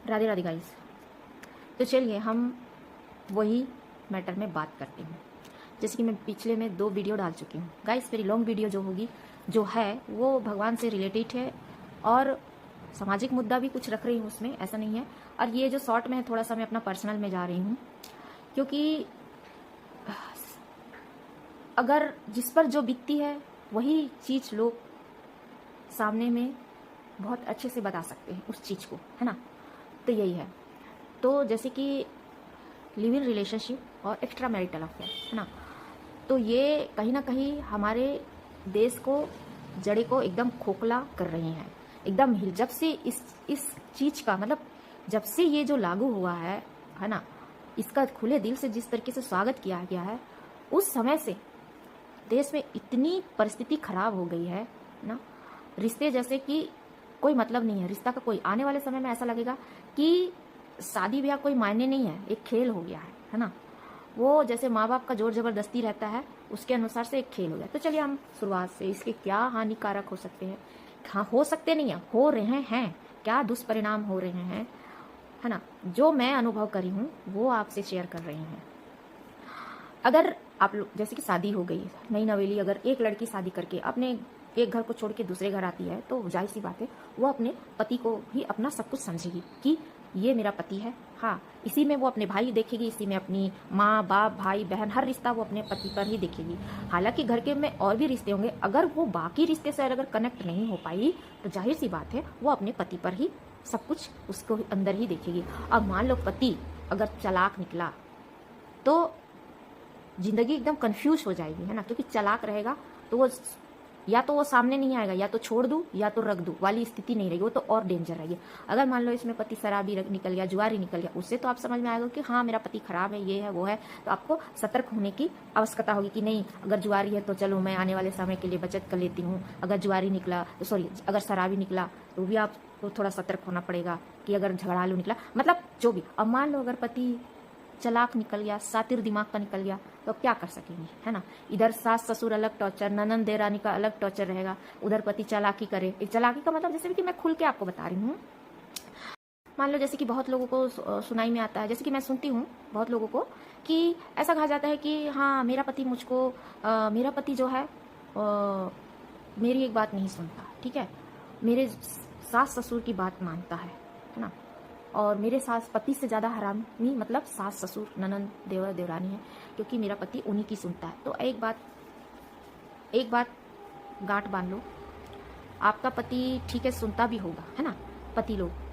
Radhe Radhe guys. तो चलिए हम वही मैटर में बात करते हैं। जैसे कि मैं पिछले में 2 वीडियो डाल चुकी हूँ गाइस। मेरी लॉन्ग वीडियो जो है वो भगवान से रिलेटेड है और सामाजिक मुद्दा भी कुछ रख रही हूँ उसमें, ऐसा नहीं है। और ये जो शॉर्ट में है थोड़ा सा मैं अपना पर्सनल में जा रही हूँ, क्योंकि अगर जिस पर जो बीतती है वही चीज़ लोग सामने में बहुत अच्छे से बता सकते हैं उस चीज़ को, है ना। तो यही है। तो जैसे कि लिव इन रिलेशनशिप और एक्स्ट्रा मैरिटल अफेयर, है ना, तो ये कहीं ना कहीं हमारे देश को जड़े को एकदम खोखला कर रही हैं, एकदम हिल। जब से इस चीज़ का मतलब जब से ये जो लागू हुआ है ना, इसका खुले दिल से जिस तरीके से स्वागत किया गया है, उस समय से देश में इतनी परिस्थिति खराब हो गई है ना। रिश्ते जैसे कि कोई मतलब नहीं है, रिश्ता का कोई आने वाले समय में ऐसा लगेगा कि शादी ब्याह कोई मायने नहीं है, एक खेल हो गया है ना। वो जैसे माँ बाप का जोर जबरदस्ती रहता है उसके अनुसार से एक खेल हो गया। तो चलिए हम शुरुआत से इसके क्या हानिकारक हो सकते हैं, हाँ हो सकते नहीं है, हो रहे हैं, क्या दुष्परिणाम हो रहे हैं, है ना, जो मैं अनुभव करी हूँ वो आपसे शेयर कर रही हूँ। अगर आप लोग जैसे कि शादी हो गई नई नवेली, अगर एक लड़की शादी करके अपने एक घर को छोड़ के दूसरे घर आती है तो जाहिर सी बात है वो अपने पति को ही अपना सब कुछ समझेगी कि ये मेरा पति है। हाँ, इसी में वो अपने भाई देखेगी, इसी में अपनी माँ बाप भाई बहन हर रिश्ता वो अपने पति पर ही देखेगी। हालांकि घर के में और भी रिश्ते होंगे, अगर वो बाकी रिश्ते से अगर कनेक्ट नहीं हो पाई तो जाहिर सी बात है वो अपने पति पर ही सब कुछ उसको अंदर ही देखेगी। अब मान लो पति अगर चालाक निकला तो जिंदगी एकदम कंफ्यूज हो जाएगी, है ना, क्योंकि चालाक रहेगा तो वो या तो वो सामने नहीं आएगा, या तो छोड़ दूं या तो रख दूं वाली स्थिति नहीं रहेगी, वो तो और डेंजर रहेगी। अगर मान लो इसमें पति शराबी निकल गया, जुआरी निकल गया, उससे तो आप समझ में आएगा कि हाँ मेरा पति खराब है, ये है वो है, तो आपको सतर्क होने की आवश्यकता होगी कि नहीं, अगर जुआरी है तो चलो मैं आने वाले समय के लिए बचत कर लेती हूँ। अगर जुआरी निकला सॉरी अगर शराबी निकला तो भी आपको थोड़ा सतर्क होना पड़ेगा कि अगर झगड़ालू निकला, मतलब जो भी। अब मान लो अगर पति चलाक निकल गया, सातिर दिमाग का निकल गया, तो क्या कर सकेंगे, है ना। इधर सास ससुर अलग टॉर्चर, ननंद देरानी का अलग टॉर्चर रहेगा, उधर पति चालाकी करे। चालाकी का मतलब जैसे कि मैं खुल के आपको बता रही हूँ। मान लो जैसे कि बहुत लोगों को सुनाई में आता है, जैसे कि मैं सुनती हूँ बहुत लोगों को कि ऐसा कहा जाता है कि हाँ मेरा पति मुझको मेरा पति जो है मेरी एक बात नहीं सुनता, ठीक है, मेरे सास ससुर की बात मानता है ना, और मेरे सास पति से ज़्यादा हरामी मतलब सास ससुर ननंद देवर देवरानी है, क्योंकि मेरा पति उन्हीं की सुनता है। तो एक बात गांठ बांध लो, आपका पति ठीक है सुनता भी होगा, है ना, पति लोग